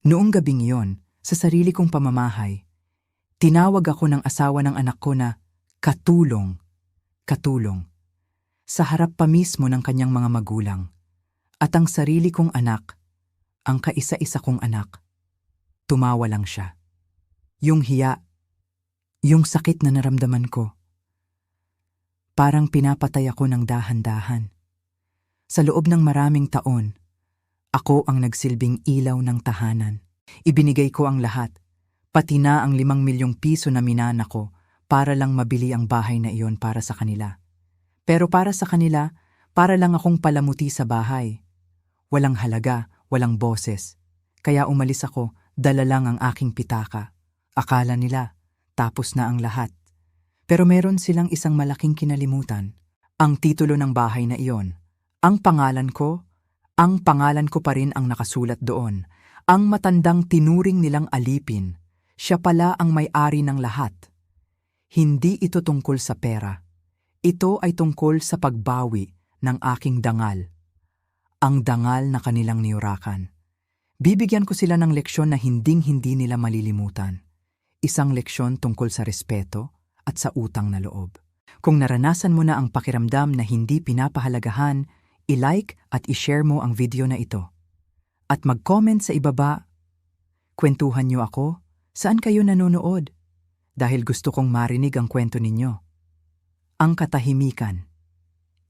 Noong gabing iyon, sa sarili kong pamamahay, tinawag ako ng asawa ng anak ko na katulong, katulong, sa harap pa mismo ng kanyang mga magulang. At ang sarili kong anak, ang kaisa-isa kong anak, tumawa lang siya. Yung hiya, yung sakit na naramdaman ko, parang pinapatay ako ng dahan-dahan. Sa loob ng maraming taon, ako ang nagsilbing ilaw ng tahanan. Ibinigay ko ang lahat, pati na ang 5 milyong piso na minana ko para lang mabili ang bahay na iyon para sa kanila. Pero para sa kanila, para lang akong palamuti sa bahay. Walang halaga, walang boses. Kaya umalis ako, dala lang ang aking pitaka. Akala nila, tapos na ang lahat. Pero meron silang isang malaking kinalimutan. Ang titulo ng bahay na iyon. Ang pangalan ko pa rin ang nakasulat doon. Ang matandang tinuring nilang alipin, siya pala ang may-ari ng lahat. Hindi ito tungkol sa pera. Ito ay tungkol sa pagbawi ng aking dangal. Ang dangal na kanilang niurakan. Bibigyan ko sila ng leksyon na hinding-hindi nila malilimutan. Isang leksyon tungkol sa respeto at sa utang na loob. Kung naranasan mo na ang pakiramdam na hindi pinapahalagahan, i-like at i-share mo ang video na ito. At mag-comment sa ibaba. Kwentuhan niyo ako, saan kayo nanonood? Dahil gusto kong marinig ang kwento ninyo. Ang katahimikan.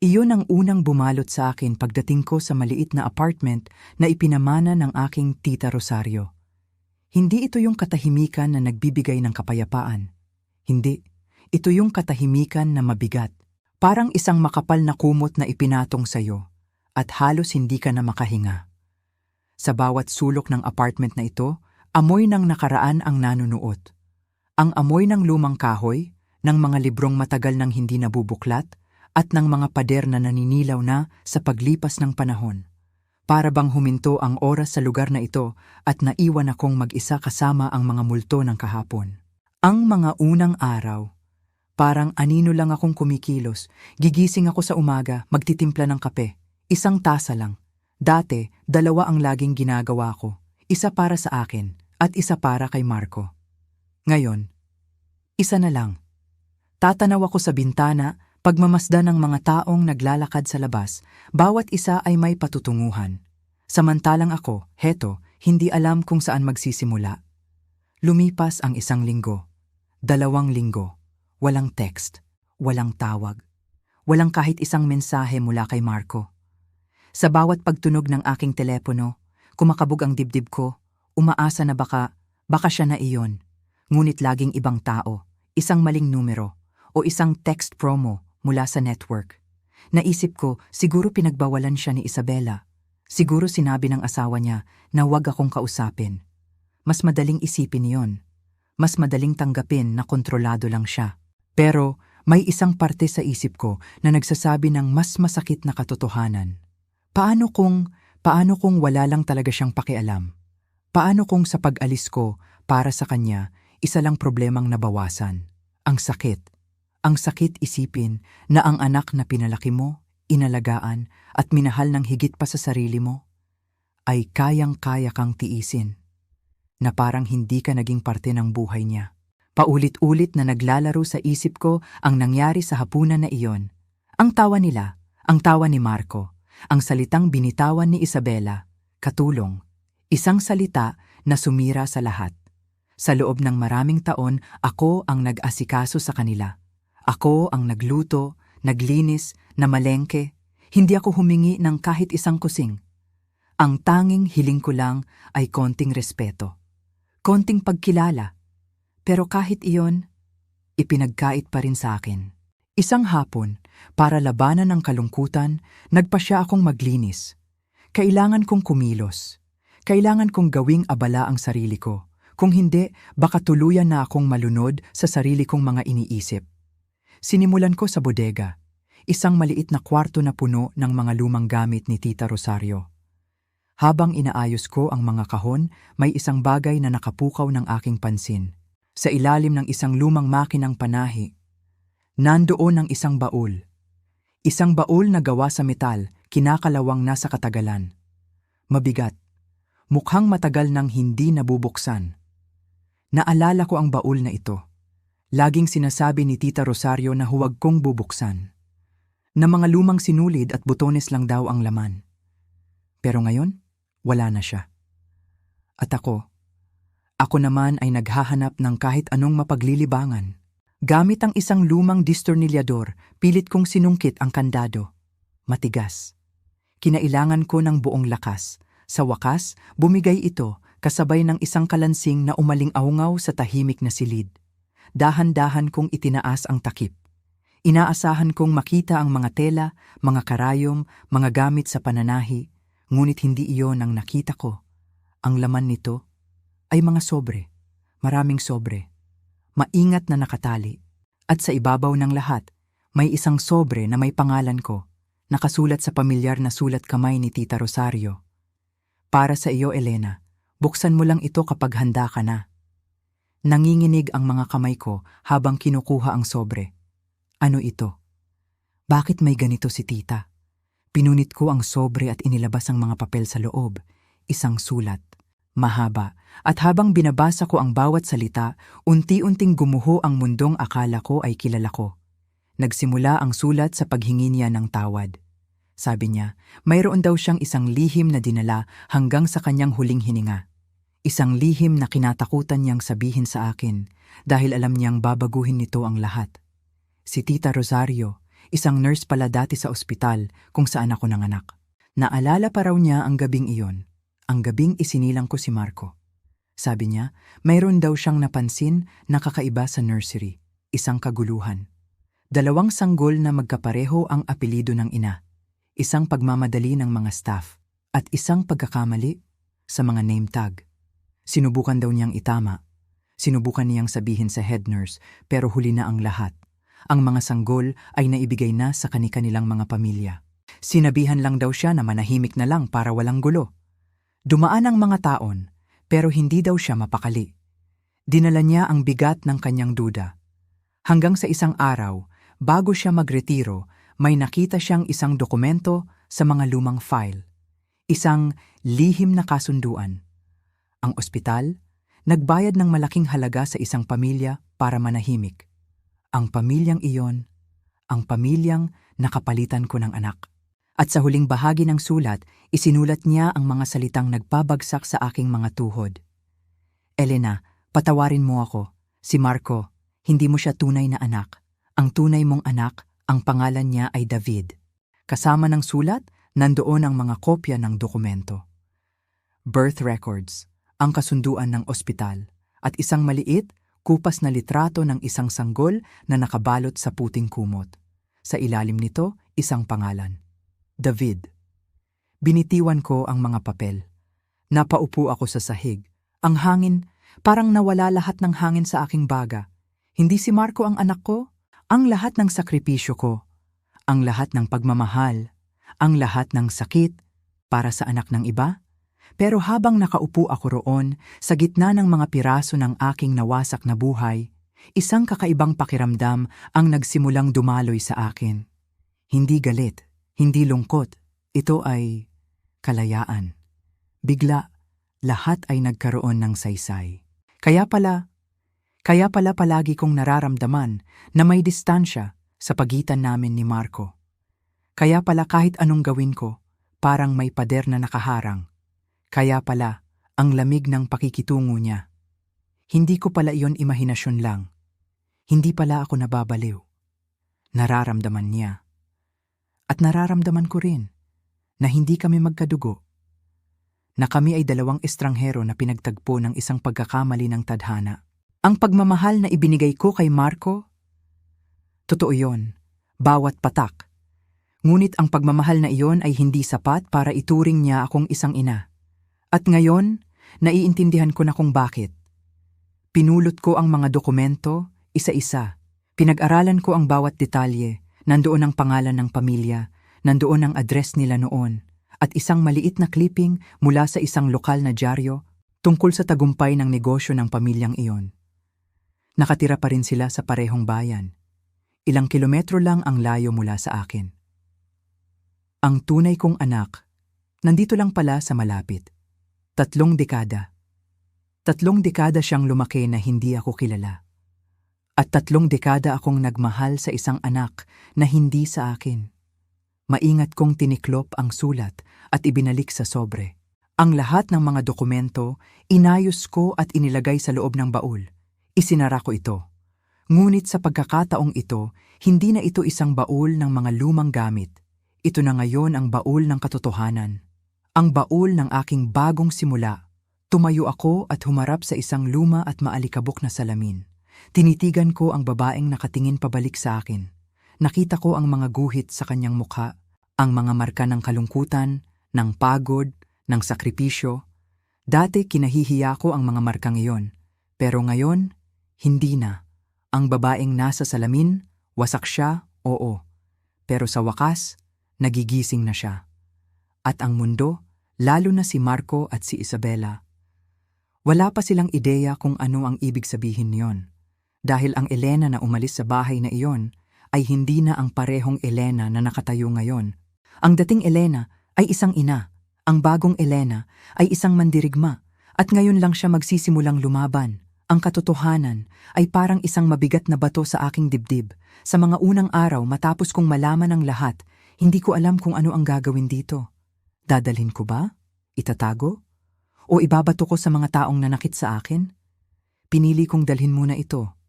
Iyon ang unang bumalot sa akin pagdating ko sa maliit na apartment na ipinamana ng aking tita Rosario. Hindi ito yung katahimikan na nagbibigay ng kapayapaan. Hindi. Ito yung katahimikan na mabigat. Parang isang makapal na kumot na ipinatong sa'yo at halos hindi ka na makahinga. Sa bawat sulok ng apartment na ito, amoy ng nakaraan ang nanunuot. Ang amoy ng lumang kahoy, ng mga librong matagal nang hindi nabubuklat, at ng mga pader na naninilaw na sa paglipas ng panahon. Para bang huminto ang oras sa lugar na ito at naiwan akong mag-isa kasama ang mga multo ng kahapon. Ang mga unang araw, parang anino lang akong kumikilos. Gigising ako sa umaga, magtitimpla ng kape. Isang tasa lang. Dati, 2 ang laging ginagawa ko. Isa para sa akin at isa para kay Marco. Ngayon, isa na lang. Tatanaw ako sa bintana, pagmamasdan ng mga taong naglalakad sa labas, bawat isa ay may patutunguhan. Samantalang ako, heto, hindi alam kung saan magsisimula. Lumipas ang 1 linggo, 2 linggo, walang text, walang tawag, walang kahit isang mensahe mula kay Marco. Sa bawat pagtunog ng aking telepono, kumakabog ang dibdib ko, umaasa na baka siya na iyon. Ngunit laging ibang tao, isang maling numero, o isang text promo mula sa network. Naisip ko, siguro pinagbawalan siya ni Isabela. Siguro sinabi ng asawa niya na huwag akong kausapin. Mas madaling isipin yon. Mas madaling tanggapin na kontrolado lang siya. Pero may isang parte sa isip ko na nagsasabi ng mas masakit na katotohanan. Paano kung wala lang talaga siyang pakialam? Paano kung sa pag-alis ko para sa kanya, isa lang problemang nabawasan? Ang sakit. Ang sakit isipin na ang anak na pinalaki mo, inalagaan at minahal ng higit pa sa sarili mo, ay kayang-kaya kang tiisin. Na parang hindi ka naging parte ng buhay niya. Paulit-ulit na naglalaro sa isip ko ang nangyari sa hapunan na iyon. Ang tawa nila, ang tawa ni Marco, ang salitang binitawan ni Isabela, katulong. Isang salita na sumira sa lahat. Sa loob ng maraming taon, ako ang nag-asikaso sa kanila. Ako ang nagluto, naglinis, namalengke. Hindi ako humingi ng kahit isang kusing. Ang tanging hiling ko lang ay konting respeto. Konting pagkilala. Pero kahit iyon, ipinagkait pa rin sa akin. Isang hapon, para labanan ang kalungkutan, nagpasya akong maglinis. Kailangan kong kumilos. Kailangan kong gawing abala ang sarili ko. Kung hindi, baka tuluyan na akong malunod sa sarili kong mga iniisip. Sinimulan ko sa bodega, isang maliit na kwarto na puno ng mga lumang gamit ni Tita Rosario. Habang inaayos ko ang mga kahon, may isang bagay na nakapukaw ng aking pansin. Sa ilalim ng isang lumang makinang panahi, nandoon ang isang baul. Isang baul na gawa sa metal, kinakalawang nasa katagalan. Mabigat. Mukhang matagal nang hindi nabubuksan. Naalala ko ang baul na ito. Laging sinasabi ni Tita Rosario na huwag kong bubuksan. Na mga lumang sinulid at butones lang daw ang laman. Pero ngayon, wala na siya. At ako naman ay naghahanap ng kahit anong mapaglilibangan. Gamit ang isang lumang distornilyador, pilit kong sinungkit ang kandado. Matigas. Kinailangan ko ng buong lakas. Sa wakas, bumigay ito kasabay ng isang kalansing na umaling-aungaw sa tahimik na silid. Dahan-dahan kong itinaas ang takip. Inaasahan kong makita ang mga tela, mga karayom, mga gamit sa pananahi, ngunit hindi iyon ang nakita ko. Ang laman nito ay mga sobre, maraming sobre, maingat na nakatali. At sa ibabaw ng lahat, may isang sobre na may pangalan ko, nakasulat sa pamilyar na sulat kamay ni Tita Rosario. Para sa iyo, Elena, buksan mo lang ito kapag handa ka na. Nanginginig ang mga kamay ko habang kinukuha ang sobre. Ano ito? Bakit may ganito si Tita? Pinunit ko ang sobre at inilabas ang mga papel sa loob. Isang sulat. Mahaba, at habang binabasa ko ang bawat salita, unti-unting gumuho ang mundong akala ko ay kilala ko. Nagsimula ang sulat sa paghingi niya ng tawad. Sabi niya, mayroon daw siyang isang lihim na dinala hanggang sa kanyang huling hininga. Isang lihim na kinatakutan niyang sabihin sa akin dahil alam niyang babaguhin nito ang lahat. Si Tita Rosario, isang nurse pala dati sa ospital kung saan ako nanganak. Naalala pa raw niya ang gabing iyon. Ang gabing isinilang ko si Marco. Sabi niya, mayroon daw siyang napansin na kakaiba sa nursery, isang kaguluhan. 2 sanggol na magkapareho ang apelido ng ina, isang pagmamadali ng mga staff, at isang pagkakamali sa mga name tag. Sinubukan daw niyang itama. Sinubukan niyang sabihin sa head nurse, pero huli na ang lahat. Ang mga sanggol ay naibigay na sa kani-kanilang mga pamilya. Sinabihan lang daw siya na manahimik na lang para walang gulo. Dumaan ang mga taon, pero hindi daw siya mapakali. Dinala niya ang bigat ng kanyang duda. Hanggang sa isang araw, bago siya magretiro, may nakita siyang isang dokumento sa mga lumang file. Isang lihim na kasunduan. Ang ospital, nagbayad ng malaking halaga sa isang pamilya para manahimik. Ang pamilyang iyon, ang pamilyang nakapalitan ko ng anak. At sa huling bahagi ng sulat, isinulat niya ang mga salitang nagpabagsak sa aking mga tuhod. Elena, patawarin mo ako. Si Marco, hindi mo siya tunay na anak. Ang tunay mong anak, ang pangalan niya ay David. Kasama ng sulat, nandoon ang mga kopya ng dokumento. Birth records, ang kasunduan ng ospital, at isang maliit, kupas na litrato ng isang sanggol na nakabalot sa puting kumot. Sa ilalim nito, isang pangalan. David. Binitiwan ko ang mga papel. Napaupo ako sa sahig. Ang hangin, parang nawala lahat ng hangin sa aking baga. Hindi si Marco ang anak ko, ang lahat ng sakripisyo ko, ang lahat ng pagmamahal, ang lahat ng sakit para sa anak ng iba. Pero habang nakaupo ako roon, sa gitna ng mga piraso ng aking nawasak na buhay, isang kakaibang pakiramdam ang nagsimulang dumaloy sa akin. Hindi galit. Hindi lungkot, ito ay kalayaan. Bigla, lahat ay nagkaroon ng saysay. Kaya pala palagi kong nararamdaman na may distansya sa pagitan namin ni Marco. Kaya pala kahit anong gawin ko, parang may pader na nakaharang. Kaya pala ang lamig ng pakikitungo niya. Hindi ko pala iyon imahinasyon lang. Hindi pala ako nababaliw. Nararamdaman niya. At nararamdaman ko rin na hindi kami magkadugo, na kami ay 2 estranghero na pinagtagpo ng isang pagkakamali ng tadhana. Ang pagmamahal na ibinigay ko kay Marco, totoo yon, bawat patak. Ngunit ang pagmamahal na iyon ay hindi sapat para ituring niya akong isang ina. At ngayon, naiintindihan ko na kung bakit. Pinulot ko ang mga dokumento, isa-isa. Pinag-aralan ko ang bawat detalye. Nandoon ang pangalan ng pamilya, nandoon ang address nila noon, at isang maliit na clipping mula sa isang lokal na dyaryo tungkol sa tagumpay ng negosyo ng pamilyang iyon. Nakatira pa rin sila sa parehong bayan. Ilang kilometro lang ang layo mula sa akin. Ang tunay kong anak, nandito lang pala sa malapit. 3 dekada. 3 dekada siyang lumaki na hindi ako kilala. At 3 dekada akong nagmahal sa isang anak na hindi sa akin. Maingat kong tiniklop ang sulat at ibinalik sa sobre. Ang lahat ng mga dokumento, inayos ko at inilagay sa loob ng baul. Isinara ko ito. Ngunit sa pagkakataong ito, hindi na ito isang baul ng mga lumang gamit. Ito na ngayon ang baul ng katotohanan. Ang baul ng aking bagong simula. Tumayo ako at humarap sa isang luma at maalikabok na salamin. Tinitigan ko ang babaeng nakatingin pabalik sa akin. Nakita ko ang mga guhit sa kanyang mukha, ang mga marka ng kalungkutan, ng pagod, ng sakripisyo. Dati kinahihiya ko ang mga markang iyon, pero ngayon, hindi na. Ang babaeng nasa salamin, wasak siya, oo. Pero sa wakas, nagigising na siya. At ang mundo, lalo na si Marco at si Isabela. Wala pa silang ideya kung ano ang ibig sabihin niyon. Dahil ang Elena na umalis sa bahay na iyon ay hindi na ang parehong Elena na nakatayo ngayon. Ang dating Elena ay isang ina. Ang bagong Elena ay isang mandirigma. At ngayon lang siya magsisimulang lumaban. Ang katotohanan ay parang isang mabigat na bato sa aking dibdib. Sa mga unang araw matapos kong malaman ang lahat, hindi ko alam kung ano ang gagawin dito. Dadalhin ko ba? Itatago? O ibabato ko sa mga taong nanakit sa akin? Pinili kong dalhin muna ito.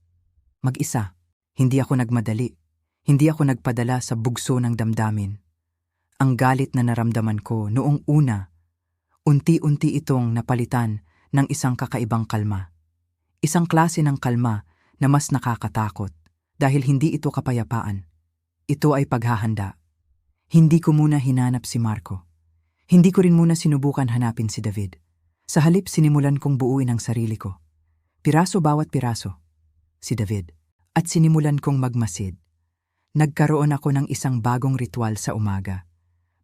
Mag-isa. Hindi ako nagmadali. Hindi ako nagpadala sa bugso ng damdamin. Ang galit na naramdaman ko noong una, unti-unti itong napalitan ng isang kakaibang kalma. Isang klase ng kalma na mas nakakatakot dahil hindi ito kapayapaan. Ito ay paghahanda. Hindi ko muna hinanap si Marco. Hindi ko rin muna sinubukan hanapin si David. Sa halip sinimulan kong buuin ang sarili ko. Piraso bawat piraso. Si David. At sinimulan kong magmasid. Nagkaroon ako ng isang bagong ritual sa umaga.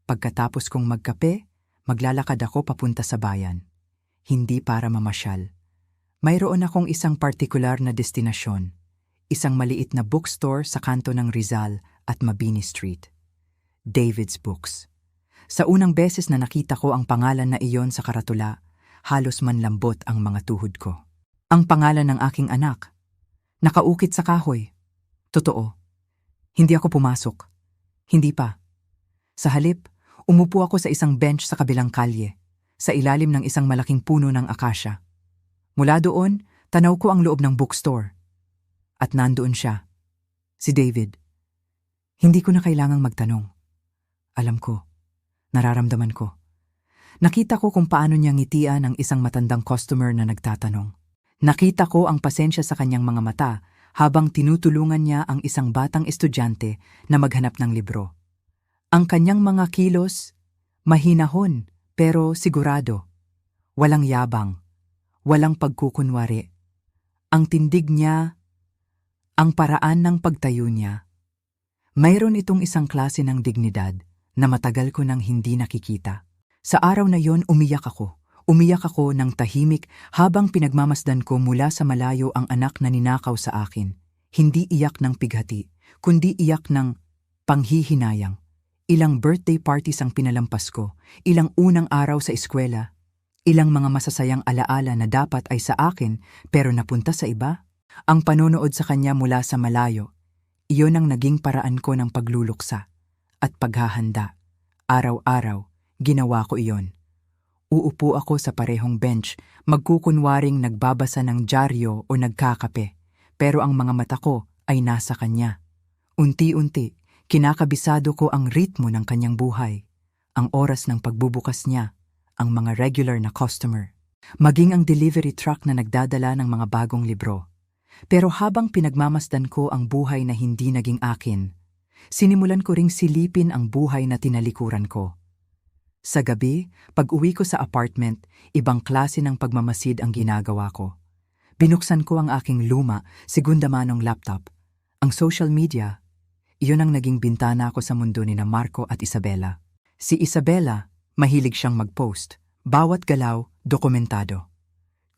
Pagkatapos kong magkape, maglalakad ako papunta sa bayan. Hindi para mamasyal. Mayroon akong isang partikular na destinasyon, isang maliit na bookstore sa kanto ng Rizal at Mabini Street. David's Books. Sa unang beses na nakita ko ang pangalan na iyon sa karatula, halos manlambot ang mga tuhod ko. Ang pangalan ng aking anak. Nakaukit sa kahoy. Totoo. Hindi ako pumasok. Hindi pa. Sa halip, umupo ako sa isang bench sa kabilang kalye, sa ilalim ng isang malaking puno ng akasya. Mula doon, tanaw ko ang loob ng bookstore. At nandoon siya. Si David. Hindi ko na kailangang magtanong. Alam ko. Nararamdaman ko. Nakita ko kung paano niya ngitian ang isang matandang customer na nagtatanong. Nakita ko ang pasensya sa kanyang mga mata habang tinutulungan niya ang isang batang estudyante na maghanap ng libro. Ang kanyang mga kilos, mahinahon pero sigurado. Walang yabang. Walang pagkukunwari. Ang tindig niya, ang paraan ng pagtayo niya. Mayroon itong isang klase ng dignidad na matagal ko nang hindi nakikita. Sa araw na yon umiyak ako. Umiyak ako ng tahimik habang pinagmamasdan ko mula sa malayo ang anak na ninakaw sa akin. Hindi iyak ng pighati, kundi iyak ng panghihinayang. Ilang birthday parties ang pinalampas ko, ilang unang araw sa eskwela, ilang mga masasayang alaala na dapat ay sa akin pero napunta sa iba. Ang panonood sa kanya mula sa malayo, iyon ang naging paraan ko ng pagluluksa at paghahanda. Araw-araw, ginawa ko iyon. Uupo ako sa parehong bench, magkukunwaring nagbabasa ng dyaryo o nagkakape, pero ang mga mata ko ay nasa kanya. Unti-unti, kinakabisado ko ang ritmo ng kanyang buhay, ang oras ng pagbubukas niya, ang mga regular na customer, maging ang delivery truck na nagdadala ng mga bagong libro. Pero habang pinagmamasdan ko ang buhay na hindi naging akin, sinimulan ko ring silipin ang buhay na tinalikuran ko. Sa gabi, pag-uwi ko sa apartment, ibang klase ng pagmamasid ang ginagawa ko. Binuksan ko ang aking luma, segunda manong laptop. Ang social media, iyon ang naging bintana ko sa mundo ni Marco at Isabela. Si Isabela, mahilig siyang mag-post. Bawat galaw, dokumentado.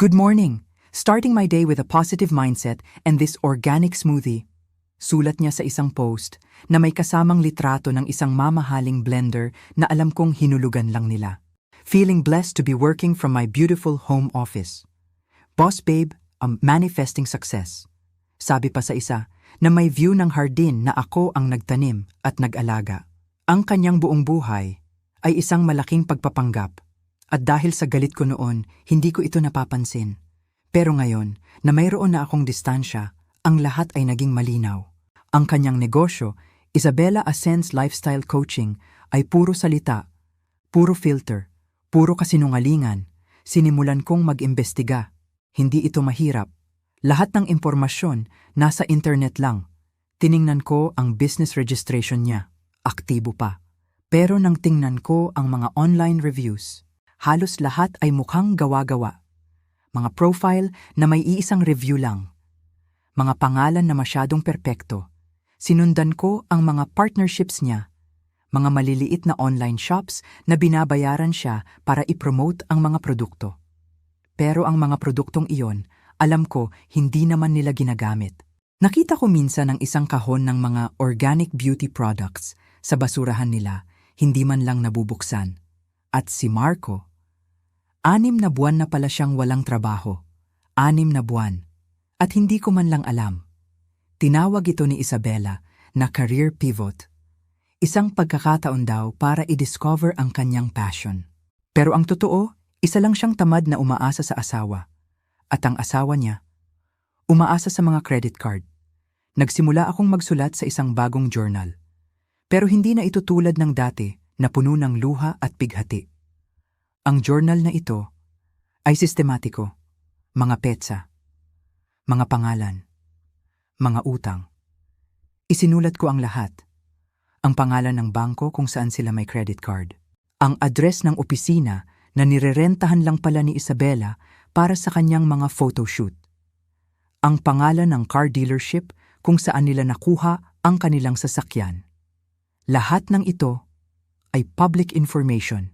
Good morning! Starting my day with a positive mindset and this organic smoothie. Sulat niya sa isang post na may kasamang litrato ng isang mamahaling blender na alam kong hinulugan lang nila. Feeling blessed to be working from my beautiful home office. Boss babe, manifesting success. Sabi pa sa isa, na may view ng hardin na ako ang nagtanim at nag-alaga. Ang kanyang buong buhay ay isang malaking pagpapanggap. At dahil sa galit ko noon, hindi ko ito napapansin. Pero ngayon, na mayroon na akong distansya, ang lahat ay naging malinaw. Ang kanyang negosyo, Isabella Ascends Lifestyle Coaching, ay puro salita, puro filter, puro kasinungalingan. Sinimulan kong mag-imbestiga. Hindi ito mahirap. Lahat ng impormasyon nasa internet lang. Tiningnan ko ang business registration niya. Aktibo pa. Pero nang tingnan ko ang mga online reviews, halos lahat ay mukhang gawa-gawa. Mga profile na may iisang review lang. Mga pangalan na masyadong perpekto. Sinundan ko ang mga partnerships niya. Mga maliliit na online shops na binabayaran siya para i-promote ang mga produkto. Pero ang mga produktong iyon, alam ko, hindi naman nila ginagamit. Nakita ko minsan ang isang kahon ng mga organic beauty products sa basurahan nila, hindi man lang nabubuksan. At si Marco, 6 na buwan na pala siyang walang trabaho. 6 na buwan. At hindi ko man lang alam. Tinawag ito ni Isabella na career pivot. Isang pagkakataon daw para i-discover ang kanyang passion. Pero ang totoo, isa lang siyang tamad na umaasa sa asawa. At ang asawa niya, umaasa sa mga credit card. Nagsimula akong magsulat sa isang bagong journal. Pero hindi na ito tulad ng dati na puno ng luha at bighati. Ang journal na ito ay sistematiko, mga petsa, mga pangalan, mga utang. Isinulat ko ang lahat. Ang pangalan ng bangko kung saan sila may credit card. Ang address ng opisina na nirerentahan lang pala ni Isabella para sa kanyang mga photoshoot. Ang pangalan ng car dealership kung saan nila nakuha ang kanilang sasakyan. Lahat ng ito ay public information.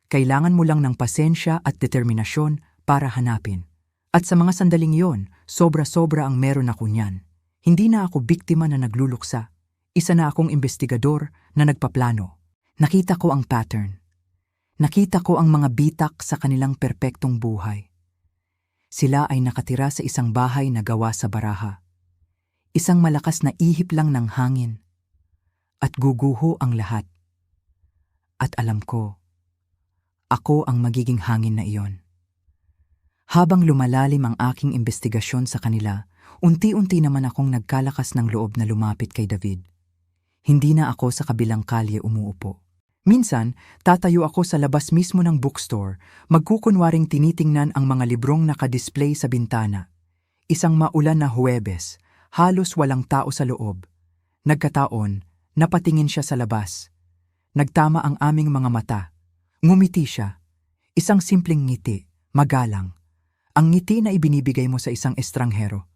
Kailangan mo lang ng pasensya at determinasyon para hanapin. At sa mga sandaling yon, sobra-sobra ang meron ako niyan. Hindi na ako biktima na nagluluksa. Isa na akong investigador na nagpaplano. Nakita ko ang pattern. Nakita ko ang mga bitak sa kanilang perpektong buhay. Sila ay nakatira sa isang bahay na gawa sa baraha. Isang malakas na ihip lang ng hangin. At guguho ang lahat. At alam ko, ako ang magiging hangin na iyon. Habang lumalalim ang aking investigasyon sa kanila, unti-unti naman akong nagkalakas ng loob na lumapit kay David. Hindi na ako sa kabilang kalye umuupo. Minsan, tatayo ako sa labas mismo ng bookstore, magkukunwaring tinitingnan ang mga librong nakadisplay sa bintana. Isang maulan na Huwebes, halos walang tao sa loob. Nagkataon, napatingin siya sa labas. Nagtama ang aming mga mata. Ngumiti siya. Isang simpleng ngiti, magalang. Ang ngiti na ibinibigay mo sa isang estranghero.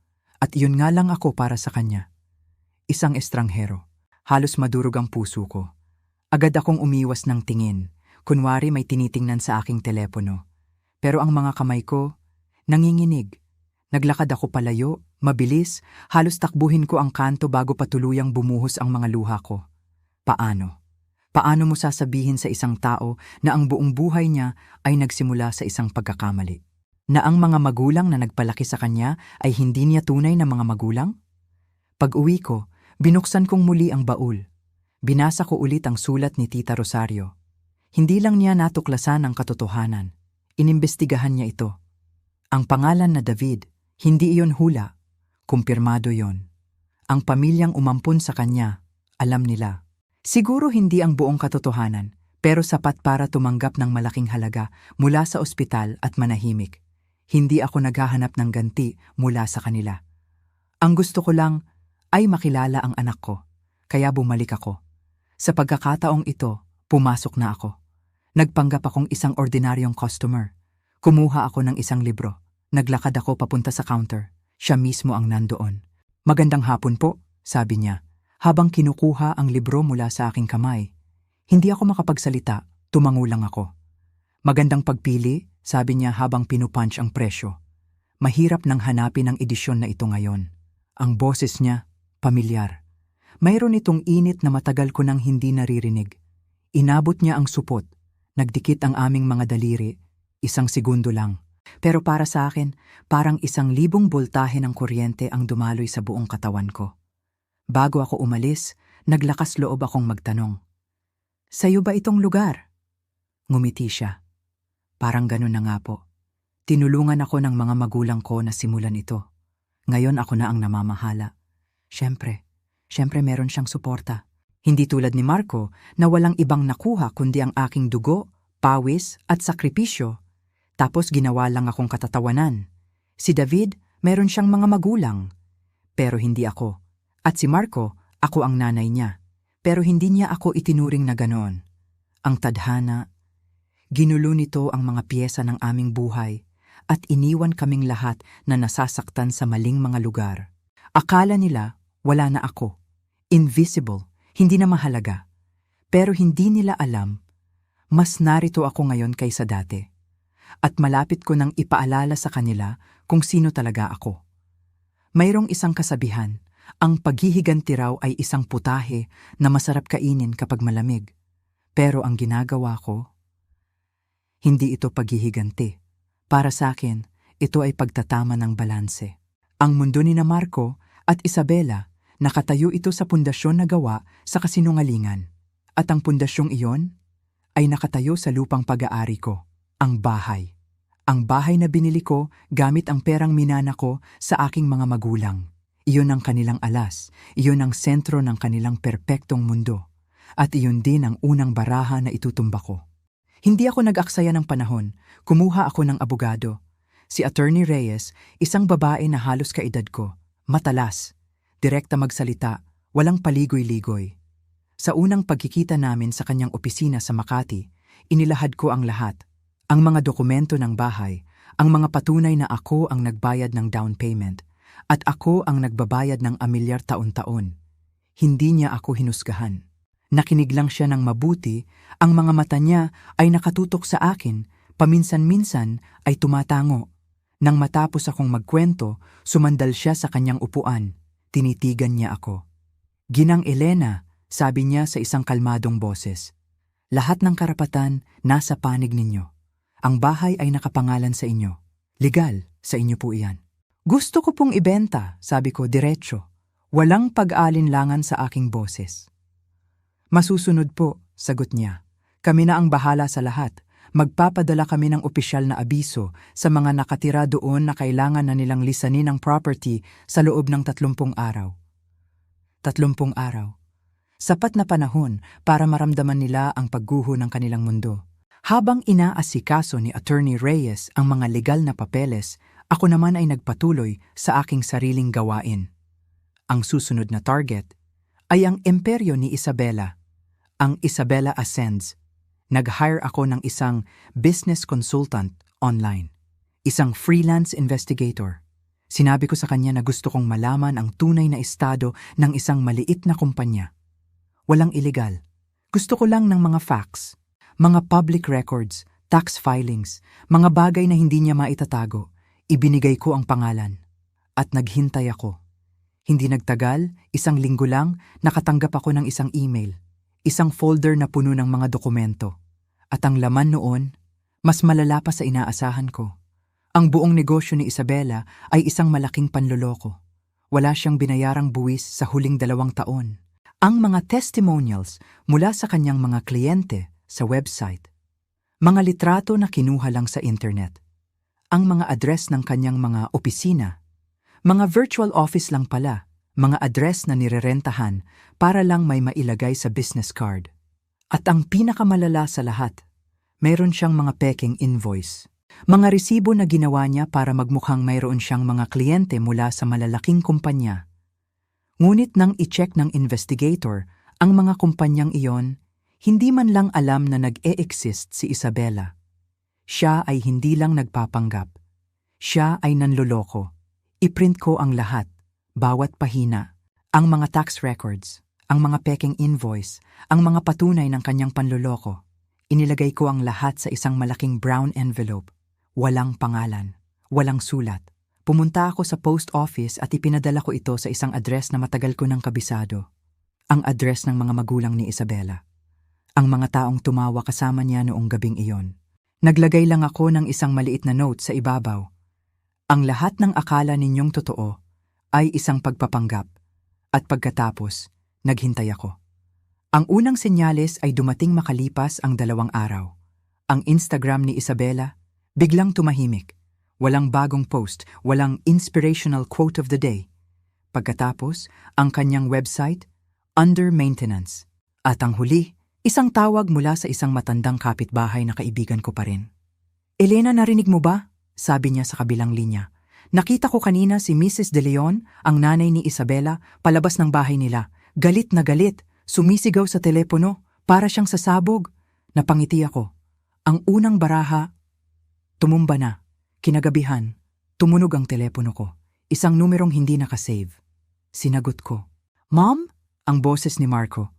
At iyon nga lang ako para sa kanya. Isang estranghero. Halos madurog ang puso ko. Agad akong umiwas ng tingin, kunwari may tinitingnan sa aking telepono. Pero ang mga kamay ko, nanginginig. Naglakad ako palayo, mabilis, halos takbuhin ko ang kanto bago patuluyang bumuhos ang mga luha ko. Paano? Paano mo sasabihin sa isang tao na ang buong buhay niya ay nagsimula sa isang pagkakamali? Na ang mga magulang na nagpalaki sa kanya ay hindi niya tunay na mga magulang? Pag-uwi ko, binuksan kong muli ang baul. Binasa ko ulit ang sulat ni Tita Rosario. Hindi lang niya natuklasan ang katotohanan. Inimbestigahan niya ito. Ang pangalan na David, hindi iyon hula. Kumpirmado yon. Ang pamilyang umampun sa kanya, alam nila. Siguro hindi ang buong katotohanan, pero sapat para tumanggap ng malaking halaga mula sa ospital at manahimik. Hindi ako naghahanap ng ganti mula sa kanila. Ang gusto ko lang ay makilala ang anak ko, kaya bumalik ako. Sa pagkakataong ito, pumasok na ako. Nagpanggap akong isang ordinaryong customer. Kumuha ako ng isang libro. Naglakad ako papunta sa counter. Siya mismo ang nandoon. "Magandang hapon po," sabi niya, habang kinukuha ang libro mula sa aking kamay. Hindi ako makapagsalita, tumango lang ako. "Magandang pagpili," sabi niya habang pinupunch ang presyo. Mahirap nang hanapin ang edisyon na ito ngayon. Ang boses niya, pamilyar. Mayroon itong init na matagal ko nang hindi naririnig. Inabot niya ang supot. Nagdikit ang aming mga daliri, 1 segundo lang. Pero para sa akin, parang 1,000 boltahe ng kuryente ang dumaloy sa buong katawan ko. Bago ako umalis, naglakas loob akong magtanong, "Sa'yo ba itong lugar?" Ngumiti siya. Parang ganun na nga po. Tinulungan ako ng mga magulang ko na simulan ito. Ngayon ako na ang namamahala. Siyempre meron siyang suporta. Hindi tulad ni Marco na walang ibang nakuha kundi ang aking dugo, pawis at sakripisyo. Tapos ginawa lang akong katatawanan. Si David, meron siyang mga magulang. Pero hindi ako. At si Marco, ako ang nanay niya. Pero hindi niya ako itinuring na ganoon. Ang tadhana, ginulo nito ang mga piyesa ng aming buhay at iniwan kaming lahat na nasasaktan sa maling mga lugar. Akala nila wala na ako. Invisible, hindi na mahalaga. Pero hindi nila alam, mas narito ako ngayon kaysa dati. At malapit ko nang ipaalala sa kanila kung sino talaga ako. Mayroong isang kasabihan, ang paghihiganti raw ay isang putahe na masarap kainin kapag malamig. Pero ang ginagawa ko, hindi ito paghihiganti. Para sa akin, ito ay pagtatama ng balanse. Ang mundo ni na Marco at Isabela, nakatayo ito sa pundasyon na gawa sa kasinungalingan. At ang pundasyong iyon ay nakatayo sa lupang pag-aari ko. Ang bahay. Ang bahay na binili ko gamit ang perang minana ko sa aking mga magulang. Iyon ang kanilang alas, iyon ang sentro ng kanilang perpektong mundo. At iyon din ang unang baraha na itutumba ko. Hindi ako nag-aksaya ng panahon, kumuha ako ng abogado. Si Attorney Reyes, isang babae na halos kaedad ko, matalas, direkta magsalita, walang paligoy-ligoy. Sa unang pagkikita namin sa kanyang opisina sa Makati, inilahad ko ang lahat. Ang mga dokumento ng bahay, ang mga patunay na ako ang nagbayad ng down payment, at ako ang nagbabayad ng amilyar taon-taon. Hindi niya ako hinusgahan. Nakinig lang siya ng mabuti, ang mga mata niya ay nakatutok sa akin, paminsan-minsan ay tumatango. Nang matapos akong magkwento, sumandal siya sa kanyang upuan. Tinitigan niya ako. "Ginang Elena," sabi niya sa isang kalmadong boses, "lahat ng karapatan nasa panig ninyo. Ang bahay ay nakapangalan sa inyo. Legal, sa inyo po iyan." "Gusto ko pong ibenta," sabi ko diretso. Walang pag-alinlangan sa aking boses. "Masusunod po," sagot niya. "Kami na ang bahala sa lahat. Magpapadala kami ng opisyal na abiso sa mga nakatira doon na kailangan na nilang lisanin ang property sa loob ng 30 araw." 30 araw. Sapat na panahon para maramdaman nila ang pagguho ng kanilang mundo. Habang inaasikaso ni Attorney Reyes ang mga legal na papeles, ako naman ay nagpatuloy sa aking sariling gawain. Ang susunod na target ay ang imperyo ni Isabela, ang Isabela Ascends. Nag-hire ako ng isang business consultant online, isang freelance investigator. Sinabi ko sa kanya na gusto kong malaman ang tunay na estado ng isang maliit na kumpanya. Walang illegal. Gusto ko lang ng mga facts, mga public records, tax filings, mga bagay na hindi niya maitatago. Ibinigay ko ang pangalan. At naghintay ako. Hindi nagtagal, 1 linggo lang, nakatanggap ako ng isang email. Isang folder na puno ng mga dokumento. At ang laman noon, mas malala pa sa inaasahan ko. Ang buong negosyo ni Isabela ay isang malaking panloloko. Wala siyang binayarang buwis sa huling 2 taon. Ang mga testimonials mula sa kanyang mga kliyente sa website. Mga litrato na kinuha lang sa internet. Ang mga address ng kanyang mga opisina. Mga virtual office lang pala. Mga address na nirerentahan para lang may mailagay sa business card. At ang pinakamalala sa lahat, mayroon siyang mga peking invoice. Mga resibo na ginawa niya para magmukhang mayroon siyang mga kliyente mula sa malalaking kumpanya. Ngunit nang i-check ng investigator ang mga kumpanyang iyon, hindi man lang alam na nag-e-exist si Isabela. Siya ay hindi lang nagpapanggap. Siya ay nanloloko. I-print ko ang lahat, bawat pahina, ang mga tax records, ang mga peking invoice, ang mga patunay ng kanyang panloloko. Inilagay ko ang lahat sa isang malaking brown envelope. Walang pangalan, walang sulat. Pumunta ako sa post office at ipinadala ko ito sa isang address na matagal ko nang kabisado. Ang address ng mga magulang ni Isabela. ang mga taong tumawa kasama niya noong gabing iyon. Naglagay lang ako ng isang maliit na note sa ibabaw. Ang lahat ng akala ninyong totoo ay isang pagpapanggap. At pagkatapos, naghintay ako. Ang unang senyales ay dumating makalipas ang 2 araw. Ang Instagram ni Isabela, biglang tumahimik. Walang bagong post, walang inspirational quote of the day. Pagkatapos, ang kanyang website, under maintenance. At ang huli, isang tawag mula sa isang matandang kapitbahay na kaibigan ko pa rin. Elena, narinig mo ba? Sabi niya sa kabilang linya. Nakita ko kanina si Mrs. De Leon, ang nanay ni Isabela, palabas ng bahay nila. Galit na galit, sumisigaw sa telepono, para siyang sasabog. Napangiti ako. Ang unang baraha, tumumba na. Kinagabihan, tumunog ang telepono ko. Isang numerong hindi nakasave. Sinagot ko. Mom? Ang boses ni Marco.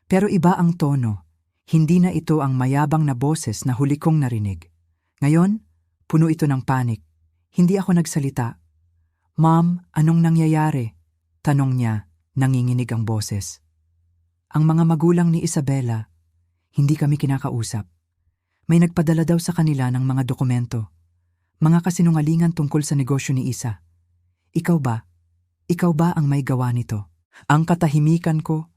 Pero iba ang tono. Hindi na ito ang mayabang na boses na huli kong narinig. Ngayon, puno ito ng panik. Hindi ako nagsalita. Mom, anong nangyayari? Tanong niya, nanginginig ang boses. Ang mga magulang ni Isabela, hindi kami kinakausap. May nagpadala daw sa kanila ng mga dokumento. Mga kasinungalingan tungkol sa negosyo ni Isa. Ikaw ba? Ikaw ba ang may gawa nito? Ang katahimikan ko,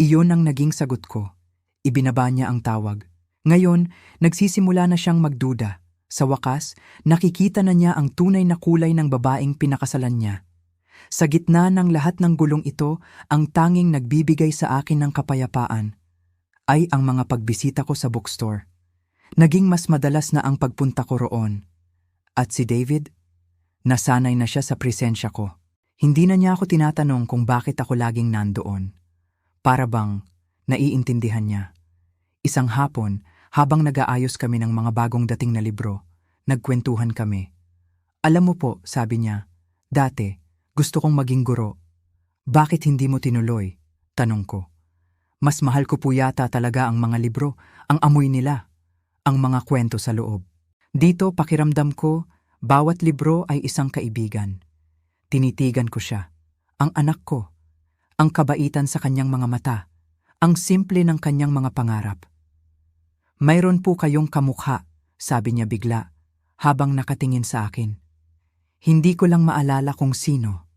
iyon ang naging sagot ko. Ibinaba niya ang tawag. Ngayon, nagsisimula na siyang magduda. Sa wakas, nakikita na niya ang tunay na kulay ng babaeng pinakasalan niya. Sa gitna ng lahat ng gulong ito, ang tanging nagbibigay sa akin ng kapayapaan ay ang mga pagbisita ko sa bookstore. Naging mas madalas na ang pagpunta ko roon. At si David, nasanay na siya sa presensya ko. Hindi na niya ako tinatanong kung bakit ako laging nandoon. Para bang naiintindihan niya. Isang hapon, habang nag-aayos kami ng mga bagong dating na libro, nagkwentuhan kami. Alam mo po, sabi niya, dati, gusto kong maging guro. Bakit hindi mo tinuloy? Tanong ko. Mas mahal ko po yata talaga ang mga libro, ang amoy nila, ang mga kwento sa loob. Dito, pakiramdam ko, bawat libro ay isang kaibigan. Tinitigan ko siya, ang anak ko, ang kabaitan sa kanyang mga mata, ang simple ng kanyang mga pangarap. Mayroon po kayong kamukha, sabi niya bigla, habang nakatingin sa akin. Hindi ko lang maalala kung sino.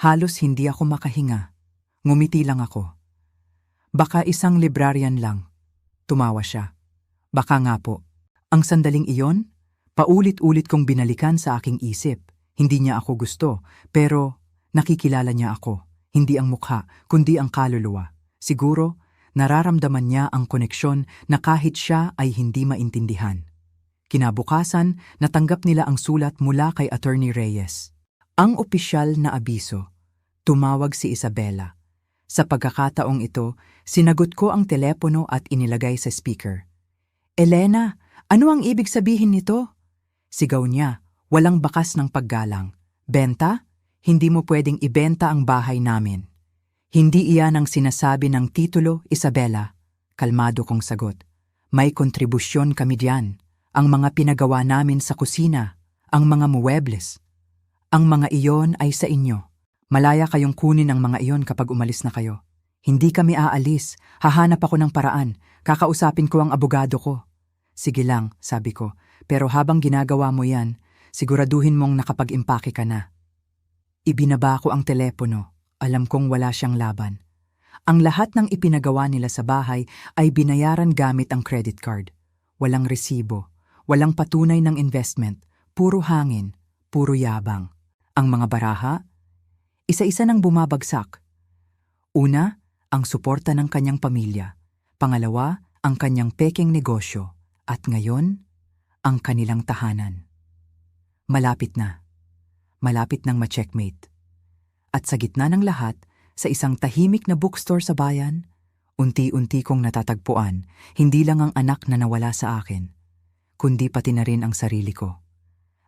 Halos hindi ako makahinga. Ngumiti lang ako. Baka isang librarian lang. Tumawa siya. Baka nga po. Ang sandaling iyon, paulit-ulit kong binalikan sa aking isip. Hindi niya ako gusto, pero nakikilala niya ako. Hindi ang mukha, kundi ang kaluluwa. Siguro, nararamdaman niya ang koneksyon na kahit siya ay hindi maintindihan. Kinabukasan, natanggap nila ang sulat mula kay Attorney Reyes. Ang opisyal na abiso. Tumawag si Isabela. Sa pagkakataong ito, sinagot ko ang telepono at inilagay sa speaker. Elena, ano ang ibig sabihin nito? Sigaw niya, walang bakas ng paggalang. Benta? Hindi mo pwedeng ibenta ang bahay namin. Hindi iyan ang sinasabi ng titulo, Isabela. Kalmado kong sagot. May kontribusyon kami diyan. Ang mga pinagawa namin sa kusina, ang mga muebles. Ang mga iyon ay sa inyo. Malaya kayong kunin ang mga iyon kapag umalis na kayo. Hindi kami aalis. Hahanap ako ng paraan. Kakausapin ko ang abogado ko. Sige lang, sabi ko. Pero habang ginagawa mo yan, siguraduhin mong nakapag-impake ka na. Ibinaba ko ang telepono. Alam kong wala siyang laban. Ang lahat ng ipinagawa nila sa bahay ay binayaran gamit ang credit card. Walang resibo, walang patunay ng investment, puro hangin, puro yabang. Ang mga baraha, isa-isa nang bumabagsak. Una, ang suporta ng kanyang pamilya. Pangalawa, ang kanyang pekeng negosyo. At ngayon, ang kanilang tahanan. Malapit na. Malapit nang ma-checkmate. At sa gitna ng lahat, sa isang tahimik na bookstore sa bayan, unti-unti kong natatagpuan, hindi lang ang anak na nawala sa akin, kundi pati na rin ang sarili ko.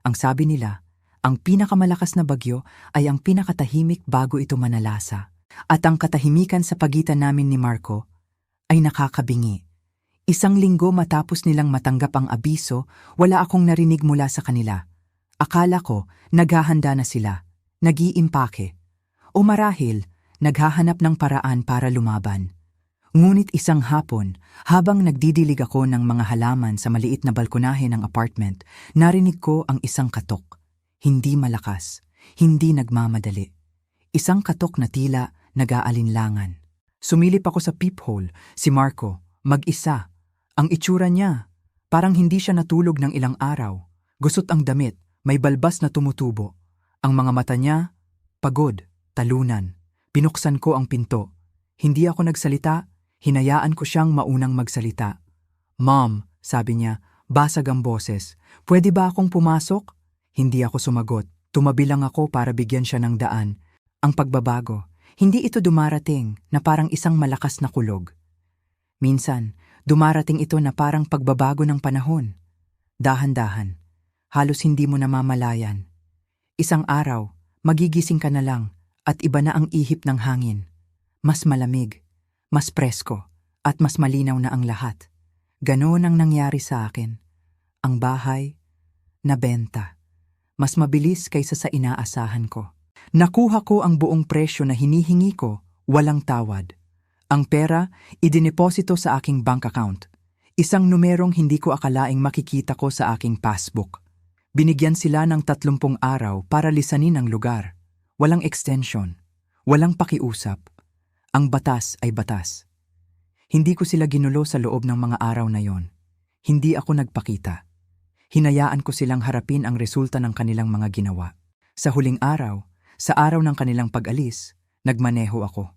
Ang sabi nila, ang pinakamalakas na bagyo ay ang pinakatahimik bago ito manalasa. At ang katahimikan sa pagitan namin ni Marco ay nakakabingi. Isang linggo matapos nilang matanggap ang abiso, wala akong narinig mula sa kanila. Akala ko, naghahanda na sila, nag-iimpake. O marahil, naghahanap ng paraan para lumaban. Ngunit isang hapon, habang nagdidilig ako ng mga halaman sa maliit na balkonahe ng apartment, narinig ko ang isang katok. Hindi malakas, hindi nagmamadali. Isang katok na tila nag-aalinlangan. Sumilip ako sa peephole, si Marco, mag-isa. Ang itsura niya, parang hindi siya natulog ng ilang araw. Gusot ang damit, may balbas na tumutubo. Ang mga mata niya, pagod, talunan. Binuksan ko ang pinto. Hindi ako nagsalita. Hinayaan ko siyang maunang magsalita. "Mom," sabi niya, basag ang boses. "Pwede ba akong pumasok?" Hindi ako sumagot. Tumabi lang ako para bigyan siya ng daan. Ang pagbabago, hindi ito dumarating na parang isang malakas na kulog. Minsan, dumarating ito na parang pagbabago ng panahon. Dahan-dahan, halos hindi mo namamalayan. Isang araw, magigising ka na lang at iba na ang ihip ng hangin. Mas malamig, mas presko, at mas malinaw na ang lahat. Ganoon ang nangyari sa akin. Ang bahay, nabenta. Mas mabilis kaysa sa inaasahan ko. Nakuha ko ang buong presyo na hinihingi ko, walang tawad. Ang pera, idineposito sa aking bank account. Isang numerong hindi ko akalaing makikita ko sa aking passbook. Binigyan sila ng 30 araw para lisanin ang lugar. Walang extension, walang pakiusap. Ang batas ay batas. Hindi ko sila ginulo sa loob ng mga araw na yon. Hindi ako nagpakita. Hinayaan ko silang harapin ang resulta ng kanilang mga ginawa. Sa huling araw, sa araw ng kanilang pag-alis, nagmaneho ako.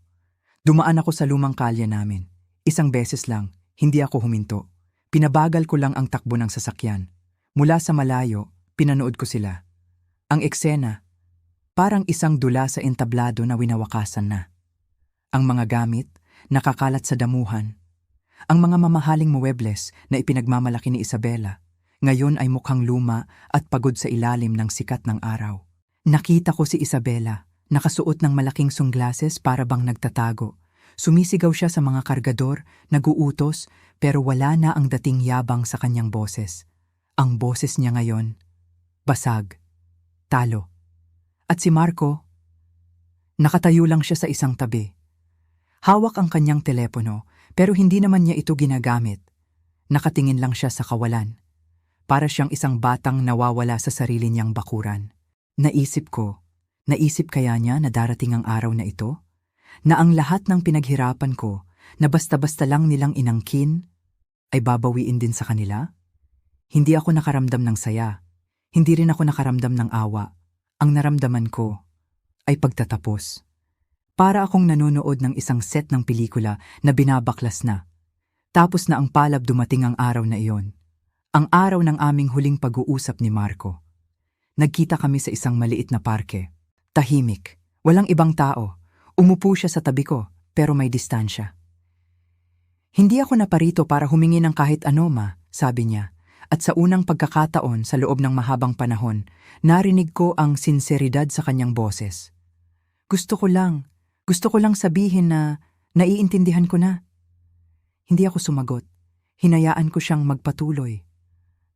Dumaan ako sa lumang kalye namin. Isang beses lang, hindi ako huminto. Pinabagal ko lang ang takbo ng sasakyan. Mula sa malayo, pinanood ko sila. Ang eksena, parang isang dula sa entablado na winawakasan na. Ang mga gamit, nakakalat sa damuhan. Ang mga mamahaling muebles na ipinagmamalaki ni Isabela, ngayon ay mukhang luma at pagod sa ilalim ng sikat ng araw. Nakita ko si Isabela, nakasuot ng malaking sunglasses para bang nagtatago. Sumisigaw siya sa mga kargador, naguutos, pero wala na ang dating yabang sa kanyang boses. Ang boses niya ngayon, basag, talo. At si Marco, nakatayo lang siya sa isang tabi. Hawak ang kanyang telepono, pero hindi naman niya ito ginagamit. Nakatingin lang siya sa kawalan. Para siyang isang batang nawawala sa sarili niyang bakuran. Naisip kaya niya na darating ang araw na ito? Na ang lahat ng pinaghirapan ko, na basta-basta lang nilang inangkin, ay babawiin din sa kanila? Hindi ako nakaramdam ng saya. Hindi rin ako nakaramdam ng awa. Ang naramdaman ko ay pagtatapos. Para akong nanonood ng isang set ng pelikula na binabaklas na. Tapos na ang palab dumating ang araw na iyon. Ang araw ng aming huling pag-uusap ni Marco. Nagkita kami sa isang maliit na parke. Tahimik, walang ibang tao. Umupo siya sa tabi ko, pero may distansya. "Hindi ako naparito para humingi ng kahit ano, ma," sabi niya. At sa unang pagkakataon sa loob ng mahabang panahon, narinig ko ang sinseridad sa kanyang boses. Gusto ko lang sabihin na naiintindihan ko na." Hindi ako sumagot. Hinayaan ko siyang magpatuloy.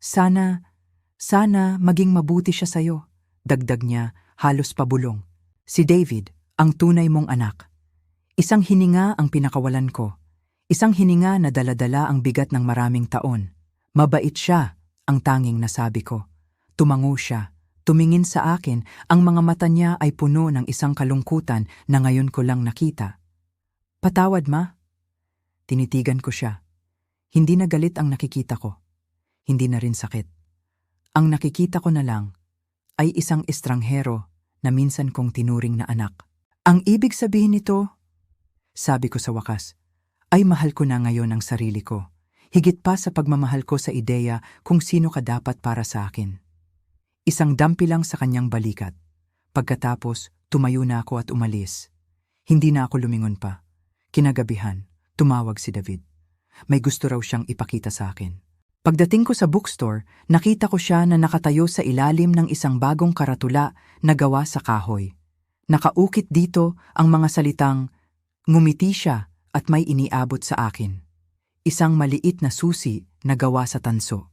Sana maging mabuti siya sa'yo," dagdag niya, halos pabulong. "Si David, ang tunay mong anak." Isang hininga ang pinakawalan ko. Isang hininga na dala-dala ang bigat ng maraming taon. Mabait siya, ang tanging nasabi ko. Tumango siya. Tumingin sa akin, ang mga mata niya ay puno ng isang kalungkutan na ngayon ko lang nakita. "Patawad, ma." Tinitigan ko siya. Hindi na galit ang nakikita ko. Hindi na rin sakit. Ang nakikita ko na lang ay isang estranghero na minsan kong tinuring na anak. "Ang ibig sabihin nito," sabi ko sa wakas, "ay mahal ko na ngayon ang sarili ko. Higit pa sa pagmamahal ko sa ideya kung sino ka dapat para sa akin." Isang dampi lang sa kanyang balikat. Pagkatapos, tumayo na ako at umalis. Hindi na ako lumingon pa. Kinagabihan, tumawag si David. May gusto raw siyang ipakita sa akin. Pagdating ko sa bookstore, nakita ko siya na nakatayo sa ilalim ng isang bagong karatula na gawa sa kahoy. Nakaukit dito ang mga salitang, "Ngumiti siya at may iniabot sa akin." Isang maliit na susi na gawa sa tanso.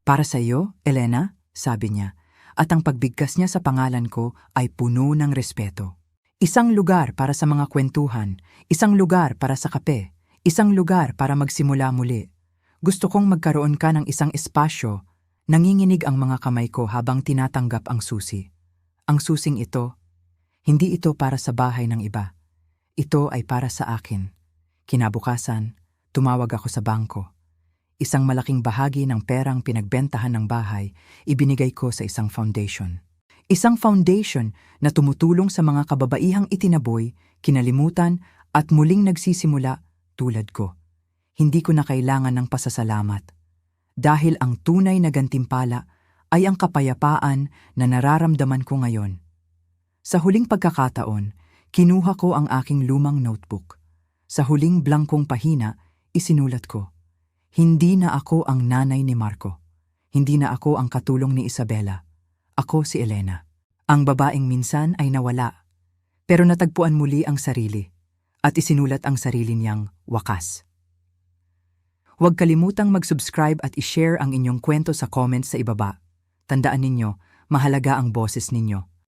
"Para sa iyo, Elena," sabi niya, at ang pagbigkas niya sa pangalan ko ay puno ng respeto. Isang lugar para sa mga kwentuhan, isang lugar para sa kape, Isang lugar para magsimula muli. Gusto kong magkaroon ka ng isang espasyo. Nanginginig ang mga kamay ko habang tinatanggap ang susi. Ang susing ito, hindi ito para sa bahay ng iba. Ito ay para sa akin. Kinabukasan, tumawag ako sa bangko. Isang malaking bahagi ng perang pinagbentahan ng bahay, ibinigay ko sa isang foundation. Isang foundation na tumutulong sa mga kababaihang itinaboy, kinalimutan at muling nagsisimula tulad ko. Hindi ko na kailangan ng pasasalamat. Dahil ang tunay na gantimpala ay ang kapayapaan na nararamdaman ko ngayon. Sa huling pagkakataon, kinuha ko ang aking lumang notebook. Sa huling blangkong pahina, isinulat ko, hindi na ako ang nanay ni Marco. Hindi na ako ang katulong ni Isabela. Ako si Elena. Ang babaeng minsan ay nawala, pero natagpuan muli ang sarili at isinulat ang sarili niyang wakas. Huwag kalimutang mag-subscribe at i-share ang inyong kwento sa comments sa ibaba. Tandaan ninyo, mahalaga ang boses ninyo.